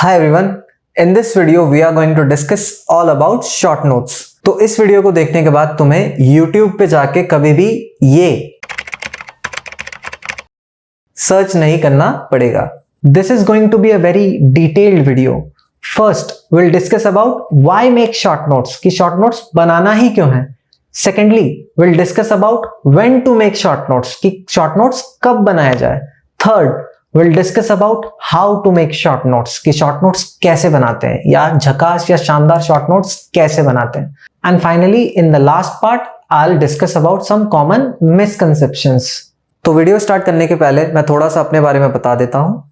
Hi everyone, in this video we are going to discuss all about short notes. तो इस video को देखने के बाद तुम्हें YouTube पे जाके कभी भी ये सर्च नहीं करना पड़ेगा. This is going to be a very detailed video. First, we'll discuss about why make short notes, कि short notes बनाना ही क्यों है. Secondly, we'll discuss about when to make short notes, कि short notes कब बनाया जाए. Third, we'll discuss about how to make short notes, कि short notes कैसे बनाते हैं या झकास या शानदार short notes कैसे बनाते हैं. And finally, in the last part, I'll discuss about some common misconceptions. तो वीडियो स्टार्ट करने के पहले मैं थोड़ा सा अपने बारे में बता देता हूँ.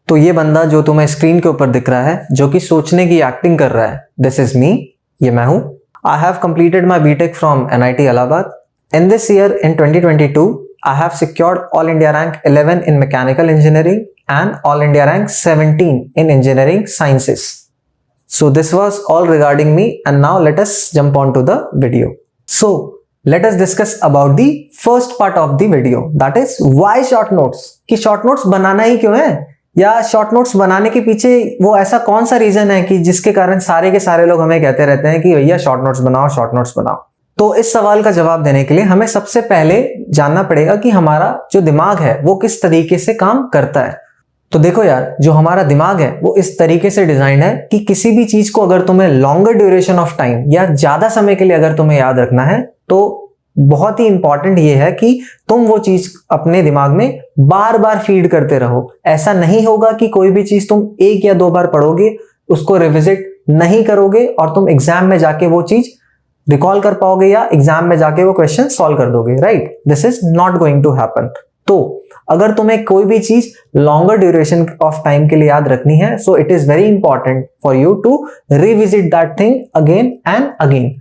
तो ये बंदा जो तुम्हें स्क्रीन के ऊपर दिख रहा है, जो कि सोचने की एक्टिंग कर रहा है, दिस इज मी, ये मैं हूँ. I have completed my BTech from NIT Allahabad. In this year, in 2022, I have secured All India Rank 11 in Mechanical Engineering and All India Rank 17 in Engineering Sciences. So this was all regarding me, and now let us jump on to the video. So let us discuss about the first part of the video, that is why short notes. कि short notes बनाना ही क्यों है, या short notes बनाने के पीछे वो ऐसा कौन सा रीजन है कि जिसके कारण सारे के सारे लोग हमें कहते रहते हैं कि भैया शॉर्ट नोट्स बनाओ, शॉर्ट नोट्स बनाओ. तो इस सवाल का जवाब देने के लिए हमें सबसे पहले जानना पड़ेगा कि हमारा जो दिमाग है वो किस तरीके से काम करता है. तो देखो यार, जो हमारा दिमाग है वो इस तरीके से डिजाइन है कि किसी भी चीज को अगर तुम्हें लॉन्गर ड्यूरेशन ऑफ टाइम या ज्यादा समय के लिए अगर तुम्हें याद रखना है, तो बहुत ही इंपॉर्टेंट ये है कि तुम वो चीज अपने दिमाग में बार बार फीड करते रहो. ऐसा नहीं होगा कि कोई भी चीज तुम एक या दो बार पढ़ोगे, उसको रिविजिट नहीं करोगे और तुम एग्जाम में जाके वो चीज रिकॉल कर पाओगे या एग्जाम में जाके वो क्वेश्चन सॉल्व कर दोगे. Right, this is not going to happen. तो अगर तुम्हें कोई भी चीज लॉन्गर ड्यूरेशन ऑफ टाइम के लिए याद रखनी है, so it is very important for you to revisit that thing again and again.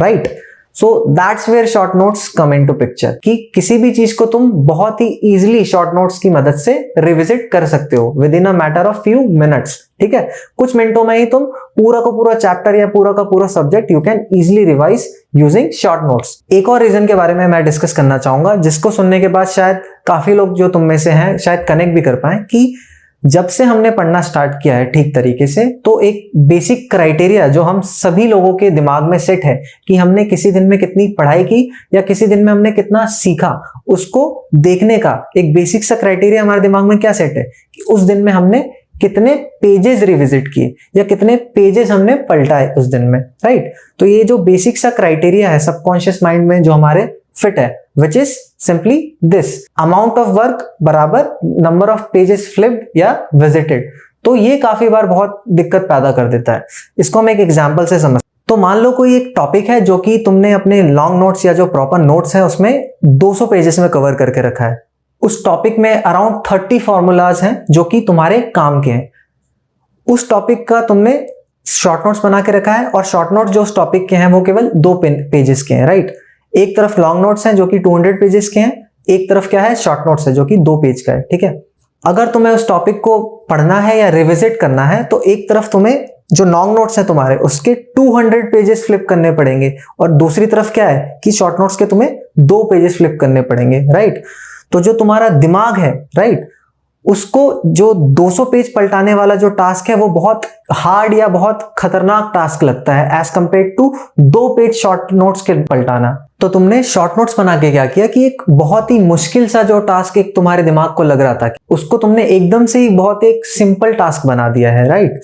Right, so that's where short notes come into picture, कि किसी भी चीज को तुम बहुत ही इजीली शॉर्ट नोट्स की मदद से रिविजिट कर सकते हो with in a matter of few minutes. ठीक है, कुछ मिनटों में ही तुम पूरा का पूरा चैप्टर या पूरा का पूरा subject you can easily revise using short notes. एक और रीजन के बारे में मैं डिस्कस करना चाहूंगा, जिसको सुनने के बाद शायद काफी लोग जो तुम में से हैं शायद कनेक्ट भी कर पाए, कि जब से हमने पढ़ना स्टार्ट किया है ठीक तरीके से, तो एक बेसिक क्राइटेरिया जो हम सभी लोगों के दिमाग में सेट है कि हमने किसी दिन में कितनी पढ़ाई की या किसी दिन में हमने कितना सीखा, उसको देखने का एक बेसिक सा क्राइटेरिया हमारे दिमाग में क्या सेट है कि उस दिन में हमने कितने पेजेस रिविजिट किए या कितने पेजेस हमने पलटाए उस दिन में. राइट, तो ये जो बेसिक सा क्राइटेरिया है सबकॉन्शियस माइंड में जो हमारे फिट है, which is simply this amount of work बराबर number of pages flipped या visited. तो ये काफी बार बहुत दिक्कत पैदा कर देता है. इसको हम एक एग्जांपल से समझ. तो मान लो कोई एक टॉपिक है जो कि तुमने अपने लॉन्ग नोट्स या जो प्रॉपर नोट्स है उसमें 200 पेजेस में कवर करके रखा है. उस टॉपिक में अराउंड 30 फॉर्मूलाज हैं जो कि तुम्हारे काम के हैं. उस टॉपिक का तुमने शॉर्ट नोट्स बना के रखा है, और शॉर्ट नोट्स जो उस टॉपिक के हैं वो केवल 2 पेजेस के हैं. राइट, एक तरफ लॉन्ग नोट्स हैं जो कि 200 पेजेस के हैं, एक तरफ क्या है, शॉर्ट नोट्स है जो कि 2 पेज का है. ठीक है, अगर तुम्हें उस टॉपिक को पढ़ना है या रिविजिट करना है, तो एक तरफ तुम्हें जो लॉन्ग नोट्स हैं तुम्हारे उसके 200 पेजेस फ्लिप करने पड़ेंगे, और दूसरी तरफ क्या है कि शॉर्ट नोट्स के तुम्हें 2 पेजेस फ्लिप करने पड़ेंगे. राइट, तो जो तुम्हारा दिमाग है, राइट, उसको जो 200 पेज पलटाने वाला जो टास्क है वो बहुत हार्ड या बहुत खतरनाक टास्क लगता है as compare to 2 page short notes के पलटाना. तो तुमने शॉर्ट नोट्स बना के क्या किया कि एक बहुत ही मुश्किल सा जो टास्क एक तुम्हारे दिमाग को लग रहा था, उसको तुमने एकदम से ही बहुत एक सिंपल टास्क बना दिया है. राइट,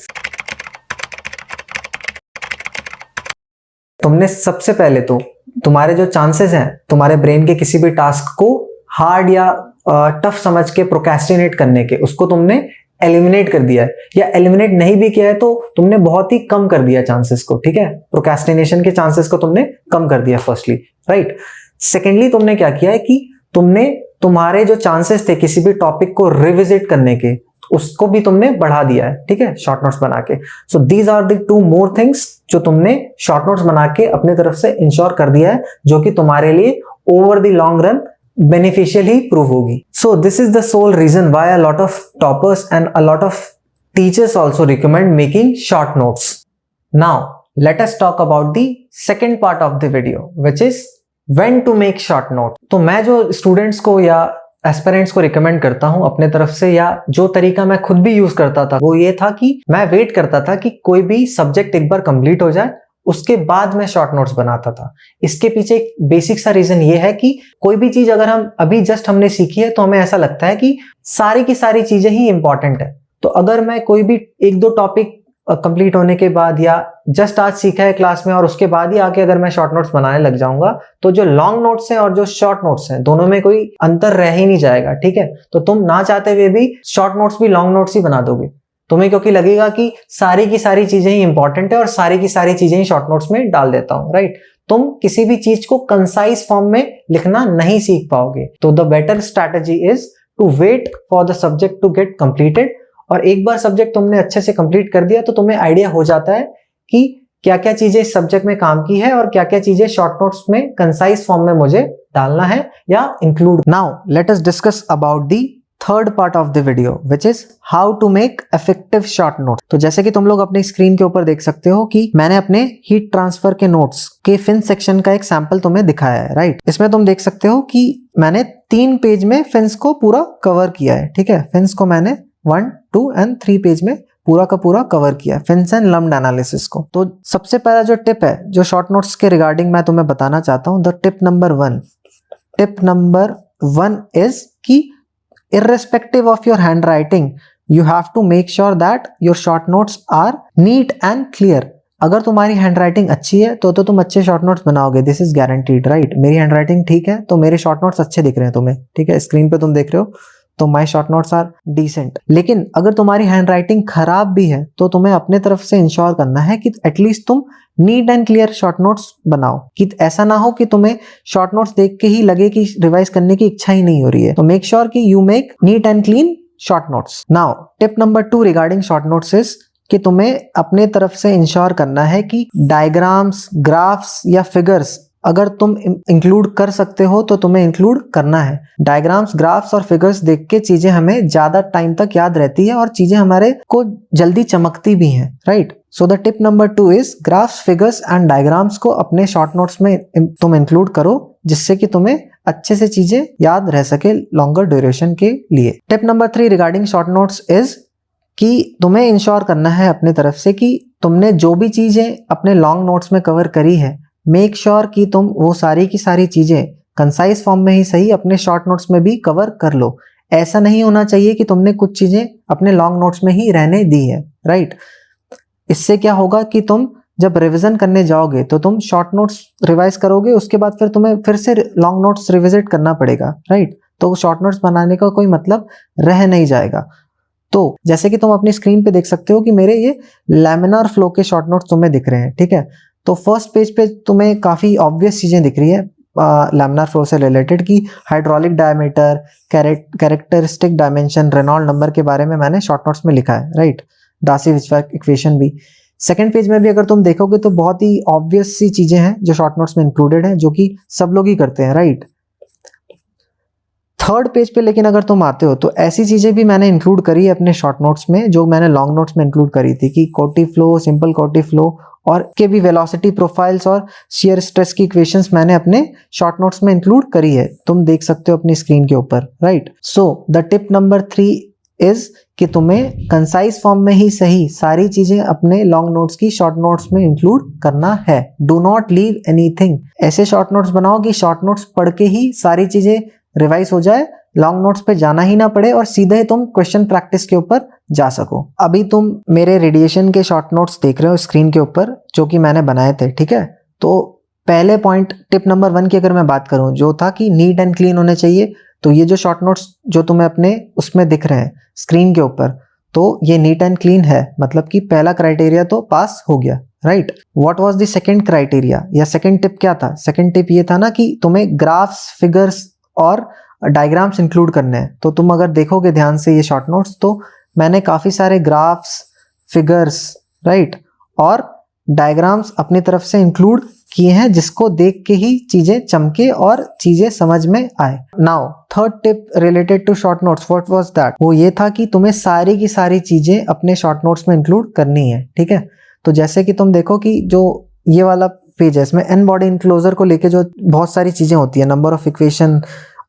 तुमने सबसे पहले तो तुम्हारे जो चांसेस हैं तुम्हारे ब्रेन के किसी भी टास्क को हार्ड या टफ समझ के प्रोक्रेस्टिनेट करने के, उसको तुमने एलिमिनेट कर दिया है, या एलिमिनेट नहीं भी किया है तो तुमने बहुत ही कम कर दिया चांसेस को. ठीक है, प्रोक्रेस्टिनेशन के चांसेस को तुमने कम कर दिया फर्स्टली. राइट, सेकेंडली तुमने क्या किया है कि तुमने तुम्हारे जो चांसेस थे किसी भी टॉपिक को रिविजिट करने के, उसको भी तुमने बढ़ा दिया है. ठीक है, शॉर्ट नोट्स बना के. So these are the 2 more things जो तुमने शॉर्ट नोट्स बना के अपने तरफ से इंश्योर कर दिया है, जो कि तुम्हारे लिए over the long run beneficial ही प्रूव होगी. So this is the sole reason why a lot of toppers and a lot of teachers also recommend making short notes. Now let us talk about the second part of the video, which is when to make short note. तो मैं जो students को या aspirants को recommend करता हूं अपने तरफ से, या जो तरीका मैं खुद भी यूज करता था वो ये था कि मैं वेट करता था कि कोई भी सब्जेक्ट एक बार कंप्लीट हो जाए, उसके बाद मैं शॉर्ट नोट्स बनाता था। इसके पीछे एक बेसिक सा रीजन ये है कि कोई भी चीज अगर हम अभी जस्ट हमने सीखी है तो हमें ऐसा लगता है कि सारी की सारी चीजें ही इंपॉर्टेंट है। तो अगर मैं कोई भी एक दो टॉपिक कंप्लीट होने के बाद या जस्ट आज सीखा है क्लास में और उसके बाद ही आके अगर मैं शॉर्ट नोट्स बनाने लग जाऊंगा तो जो लॉन्ग नोट्स हैं और जो शॉर्ट नोट्स हैं दोनों में कोई अंतर रह ही नहीं जाएगा, ठीक है। तो तुम ना चाहते हुए भी शॉर्ट नोट्स भी लॉन्ग नोट्स ही बना दोगे तुम्हें, क्योंकि लगेगा कि सारी की सारी चीजें ही इंपॉर्टेंट है और सारी की सारी चीजें ही शॉर्ट नोट्स में डाल देता हूं, राइट। तुम किसी भी चीज को कंसाइज फॉर्म में लिखना नहीं सीख पाओगे। तो the better strategy is to wait for the subject to get completed. और एक बार सब्जेक्ट तुमने अच्छे से कंप्लीट कर दिया तो तुम्हें आइडिया हो जाता है कि क्या क्या चीजें इस सब्जेक्ट में काम की है और क्या क्या चीजें शॉर्ट नोट्स में कंसाइज फॉर्म में मुझे डालना है या include. Now let us discuss about the third part of the video which is how to make effective short note. तो जैसे कि तुम लोग अपनी स्क्रीन के ऊपर देख सकते हो कि मैंने अपने हीट ट्रांसफर के नोट्स के फिन सेक्शन का एक सैंपल तुम्हें दिखाया है, राइट। इसमें तुम देख सकते हो कि मैंने 3 पेज में फिन्स को पूरा कवर किया है, ठीक है। फिन्स को मैंने 1, 2 and 3 पेज में पूरा का पूरा कवर किया फिन्स एंड लम्प्ड एनालिसिस को। तो सबसे पहला जो टिप है जो शॉर्ट नोट्स के रिगार्डिंग मैं तुम्हें बताना चाहता हूं, द टिप नंबर 1 इज कि irrespective of your handwriting you have to make sure that your short notes are neat and clear। अगर तुम्हारी हैंडराइटिंग अच्छी है तो तुम अच्छे शॉर्ट नोट्स बनाओगे, दिस इज गारंटीड, राइट। मेरी हैंडराइटिंग ठीक है तो मेरे शॉर्ट नोट्स अच्छे दिख रहे हैं तुम्हें, ठीक है। स्क्रीन पे तुम देख रहे हो तो my short notes are decent. लेकिन अगर तुम्हारी हैंडराइटिंग खराब भी है तो तुम्हें अपने तरफ से इंश्योर करना है कि एटलीस्ट तुम neat and clear short notes बनाओ, कि ऐसा ना हो कि तुम्हें शॉर्ट नोट्स देख के ही लगे कि रिवाइज करने की इच्छा ही नहीं हो रही है। तो मेक श्योर कि you make neat and clean short notes. Now tip number 2 regarding short notes is कि तुम्हें अपने तरफ से इंश्योर करना है कि डायग्राम्स, ग्राफ्स या फिगर्स अगर तुम इंक्लूड कर सकते हो तो तुम्हें इंक्लूड करना है। डायग्राम्स, ग्राफ्स और फिगर्स देख के चीजें हमें ज्यादा टाइम तक याद रहती है और चीजें हमारे को जल्दी चमकती भी हैं, right. So the tip number 2 is graphs, figures and diagrams को अपने शॉर्ट नोट्स में तुम इंक्लूड करो, जिससे कि तुम्हें अच्छे से चीजें याद रह सके लॉन्गर ड्यूरेशन के लिए। Tip number 3 regarding short notes is कि तुम्हें इंश्योर करना है अपने तरफ से कि तुमने जो भी चीजें अपने लॉन्ग नोट्स में कवर करी है, मेक श्योर कि तुम वो सारी की सारी चीजें कंसाइज फॉर्म में ही सही अपने शॉर्ट नोट्स में भी कवर कर लो। ऐसा नहीं होना चाहिए कि तुमने कुछ चीजें अपने लॉन्ग नोट्स में ही रहने दी है, राइट। इससे क्या होगा कि तुम जब रिवीजन करने जाओगे तो तुम शॉर्ट नोट्स रिवाइज करोगे, उसके बाद फिर तुम्हें फिर से लॉन्ग नोट्स रिविजिट करना पड़ेगा, राइट। तो शॉर्ट नोट्स बनाने का कोई मतलब रह नहीं जाएगा। तो जैसे कि तुम अपनी स्क्रीन पे देख सकते हो कि मेरे ये लैमिनार फ्लो के शॉर्ट नोट्स तुम्हें दिख रहे हैं, ठीक है। तो फर्स्ट पेज पे तुम्हें काफी ऑब्वियस चीजें दिख रही है लैमिनार फ्लो से रिलेटेड, की hydraulic diameter, characteristic dimension, Reynold number के बारे में मैंने शॉर्ट नोट्स में लिखा है, राइट। डार्सी-विचफॉक इक्वेशन भी। सेकंड पेज में भी अगर तुम देखोगे तो बहुत ही ऑब्वियस सी चीजें हैं जो शॉर्ट नोट्स में इंक्लूडेड है, जो कि सब लोग ही करते हैं, राइट। थर्ड पेज पे लेकिन अगर तुम आते हो तो ऐसी चीजें भी मैंने इंक्लूड करी है अपने शॉर्ट नोट्स में जो मैंने लॉन्ग नोट्स में इंक्लूड करी थी, कि कोटी फ्लो, सिंपल कोटी फ्लो और के भी वेलोसिटी प्रोफाइल्स और शियर स्ट्रेस की इक्वेशंस मैंने अपने शॉर्ट नोट्स में इंक्लूड करी है, तुम देख सकते हो अपनी स्क्रीन के ऊपर, right. So the tip number 3 is कि तुम्हें कंसाइज फॉर्म में ही सही सारी चीजें अपने लॉन्ग नोट्स की शॉर्ट नोट्स में इंक्लूड करना है। Do not leave anything. ऐसे शॉर्ट नोट्स बनाओ कि शॉर्ट नोट्स पढ़ के ही सारी चीजें रिवाइज हो जाए, लॉन्ग नोट्स पे जाना ही ना पड़े और सीधे तुम क्वेश्चन प्रैक्टिस के ऊपर जा सको। अभी तुम मेरे रेडिएशन के शॉर्ट नोट्स देख रहे हो स्क्रीन के ऊपर जो कि मैंने बनाए थे, ठीक है। तो पहले पॉइंट टिप नंबर 1 की अगर मैं बात करूं जो था कि नीट एंड क्लीन होने चाहिए, तो ये जो शॉर्ट नोट्स जो तुम्हें अपने उसमें दिख रहे हैं स्क्रीन के ऊपर, तो ये नीट एंड क्लीन है, मतलब कि पहला क्राइटेरिया तो पास हो गया, right. What was the second criteria या सेकंड टिप क्या था? सेकंड टिप ये था ना कि तुम्हें ग्राफ्स, फिगर्स और डायग्राम्स इंक्लूड करने हैं। तो तुम अगर देखोगे ध्यान से ये शॉर्ट नोट्स तो मैंने काफी सारे ग्राफ्स, फिगर्स, राइट, और डायग्राम्स अपनी तरफ से इंक्लूड किए हैं जिसको देख के ही चीजें चमके और चीजें समझ में आए। Now third tip related to short notes, what was that? वो ये था कि तुम्हें सारी की सारी चीजें अपने शॉर्ट नोट्स में इंक्लूड करनी है, ठीक है। तो जैसे कि तुम देखो कि जो ये वाला पेज है इसमें एन बॉडी इनक्लोजर को लेके जो बहुत सारी चीजें होती है, नंबर ऑफ इक्वेशन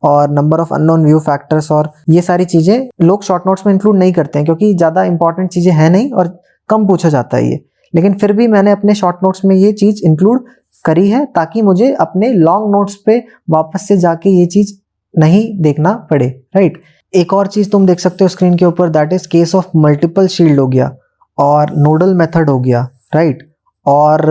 और number of unknown view factors, और ये सारी चीजें लोग शॉर्ट नोट्स में इंक्लूड नहीं करते हैं क्योंकि ज्यादा इंपॉर्टेंट चीजें हैं नहीं और कम पूछा जाता है ये। लेकिन फिर भी मैंने अपने शॉर्ट नोट्स में ये चीज इंक्लूड करी है ताकि मुझे अपने लॉन्ग नोट्स पे वापस से जाके ये चीज नहीं देखना पड़े, राइट। एक और चीज तुम देख सकते हो स्क्रीन के ऊपर, that is case of multiple shield हो गया और नोडल मेथड हो गया, राइट, और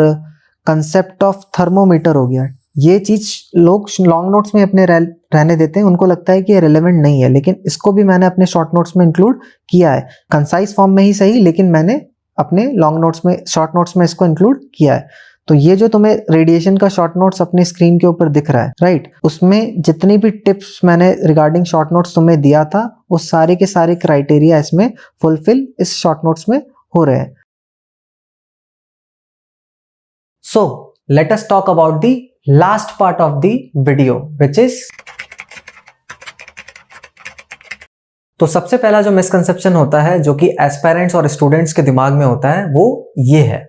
कंसेप्ट ऑफ थर्मोमीटर हो गया। ये चीज लोग लॉन्ग नोट्स में अपने रहने देते हैं, उनको लगता है कि ये रिलेवेंट नहीं है, लेकिन इसको भी मैंने अपने शॉर्ट नोट्स में इंक्लूड किया है, कंसाइज फॉर्म में ही सही, लेकिन मैंने अपने लॉन्ग नोट्स में, शॉर्ट नोट्स में इसको इंक्लूड किया है। तो ये जो तुम्हें रेडिएशन का शॉर्ट नोट्स अपने स्क्रीन के ऊपर दिख रहा है, राइट, उसमें जितनी भी टिप्स मैंने रिगार्डिंग शॉर्ट नोट्स तुम्हें दिया था वो सारे के सारे क्राइटेरिया इसमें फुलफिल इस शॉर्ट नोट्स में हो रहे हैं। So let us talk about the last part of the video, which is, तो सबसे पहला जो मिसकंसेप्शन होता है जो कि एस्पायरेंट्स और स्टूडेंट्स के दिमाग में होता है वो ये है।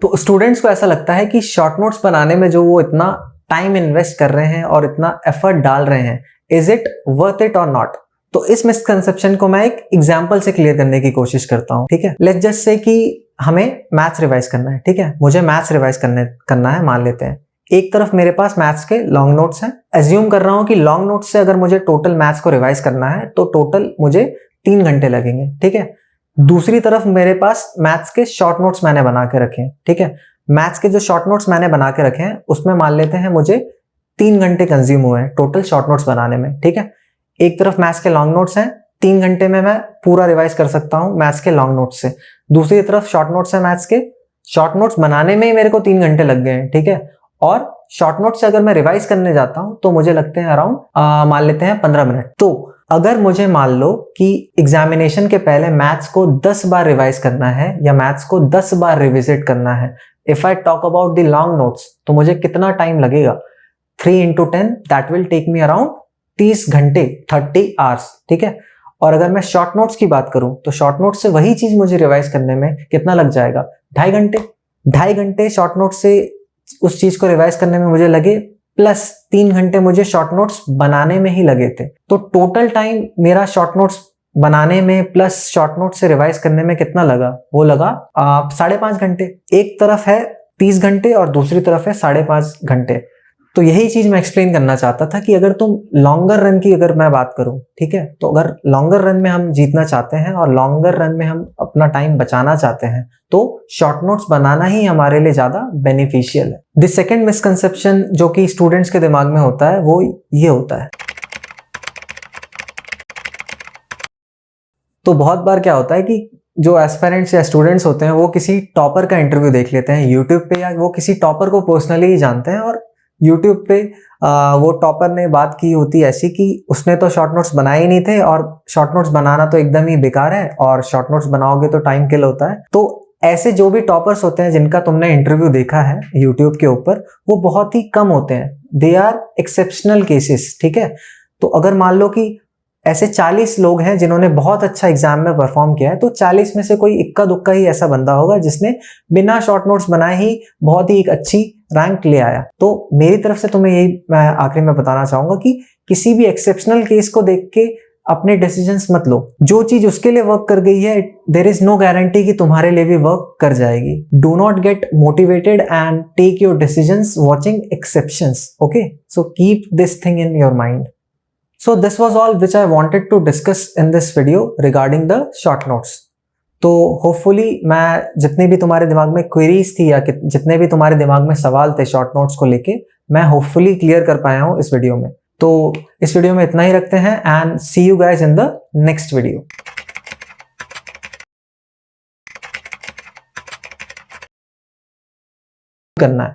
तो स्टूडेंट्स को ऐसा लगता है कि शॉर्ट नोट्स बनाने में जो वो इतना टाइम इन्वेस्ट कर रहे हैं और इतना एफर्ट डाल रहे हैं, इज इट वर्थ इट और नॉट। तो इस मिसकंसेप्शन को मैं एक एग्जांपल से क्लियर करने की कोशिश करता हूं, ठीक है। लेट्स जस्ट से कि हमें मैथ्स रिवाइज करना है, ठीक है, मुझे मैथ्स रिवाइज करना है, मान लेते हैं। एक तरफ मेरे पास मैथ्स के लॉन्ग नोट्स हैं, एज्यूम कर रहा हूं कि लॉन्ग नोट्स से अगर मुझे टोटल मैथ्स को रिवाइज करना है तो टोटल मुझे 3 घंटे लगेंगे, ठीक है। दूसरी तरफ मेरे पास मैथ्स के शॉर्ट नोट्स मैंने बना के रखे हैं, ठीक है। मैथ्स के जो शॉर्ट नोट्स मैंने बना के रखे हैं उसमें मान लेते हैं मुझे 3 घंटे कंज्यूम हुए हैं टोटल शॉर्ट नोट्स बनाने में, ठीक है। एक तरफ मैथ्स के लॉन्ग नोट्स हैं, 3 घंटे में मैं पूरा रिवाइज कर सकता हूं मैथ्स के लॉन्ग नोट्स से। दूसरी तरफ शॉर्ट नोट्स है मैथ्स के, शॉर्ट नोट्स बनाने में ही मेरे को 3 घंटे लग गए हैं, ठीक है। और शॉर्ट नोट्स से अगर मैं रिवाइज करने जाता हूं तो मुझे लगते हैं अराउंड मान लेते हैं 15 मिनट। तो अगर मुझे मान लो कि एग्जामिनेशन के पहले मैथ्स को 10 बार रिवाइज करना है या मैथ्स को 10 बार रिविजिट करना है, if I talk about the long notes, तो मुझे कितना टाइम लगेगा? 3 into 10 that will take me around 30 घंटे, 30 आवर्स, ठीक है। और अगर मैं शॉर्ट नोट्स की बात करूं तो शॉर्ट नोट्स से वही चीज मुझे रिवाइज करने में कितना लग जाएगा? 2.5 घंटे। 2.5 घंटे शॉर्ट नोट्स से उस चीज को रिवाइज करने में मुझे लगे, प्लस 3 घंटे मुझे शॉर्ट नोट्स बनाने में ही लगे थे। तो टोटल टाइम मेरा शॉर्ट नोट्स बनाने में प्लस शॉर्ट नोट्स से रिवाइज करने में कितना लगा? वो लगा 5.5 घंटे। एक तरफ है 30 घंटे और दूसरी तरफ है 5.5 घंटे। तो यही चीज मैं एक्सप्लेन करना चाहता था कि अगर तुम लॉन्गर रन की अगर मैं बात करूं, ठीक है, तो अगर लॉन्गर रन में हम जीतना चाहते हैं और लॉन्गर रन में हम अपना टाइम बचाना चाहते हैं तो शॉर्ट नोट्स बनाना ही हमारे लिए ज्यादा बेनिफिशियल है। द सेकंड मिसकंसेप्शन जो कि स्टूडेंट्स के दिमाग में होता है वो ये होता है। तो बहुत बार क्या होता है कि जो एस्पायरेंट्स या स्टूडेंट्स होते हैं वो किसी टॉपर का इंटरव्यू देख लेते हैं यूट्यूब पे, या वो किसी टॉपर को पर्सनली ही जानते हैं और यूट्यूब पे वो टॉपर ने बात की होती है ऐसी कि उसने तो शॉर्ट नोट्स बनाए ही नहीं थे और शॉर्ट नोट्स बनाना तो एकदम ही बेकार है और शॉर्ट नोट्स बनाओगे तो टाइम किल होता है। तो ऐसे जो भी टॉपर्स होते हैं जिनका तुमने इंटरव्यू देखा है यूट्यूब के ऊपर, वो बहुत ही कम होते हैं, दे आर एक्सेप्शनल केसेस, ठीक है। तो अगर मान लो कि ऐसे 40 लोग हैं जिन्होंने बहुत अच्छा एग्जाम में परफॉर्म किया है, तो 40 में से कोई इक्का दुक्का ही ऐसा बंदा होगा जिसने बिना शॉर्ट नोट्स बनाए ही बहुत ही एक अच्छी रैंक ले आया। तो मेरी तरफ से तुम्हें यही मैं आखिरी में बताना चाहूंगा कि किसी भी एक्सेप्शनल केस को देख के अपने डिसीजंस मत लो। जो चीज उसके लिए वर्क कर गई है, देयर इज नो गारंटी कि तुम्हारे लिए भी वर्क कर जाएगी। Do not get motivated and take your decisions watching exceptions, okay. So keep this thing in your mind. So this was all which I wanted to discuss in this video regarding the short notes. तो hopefully मैं जितने भी तुम्हारे दिमाग में queries थी या जितने भी तुम्हारे दिमाग में सवाल थे शॉर्ट नोट्स को लेके, मैं होपफुली क्लियर कर पाया हूँ इस वीडियो में। तो इस वीडियो में इतना ही रखते हैं and see you guys in the next video. करना है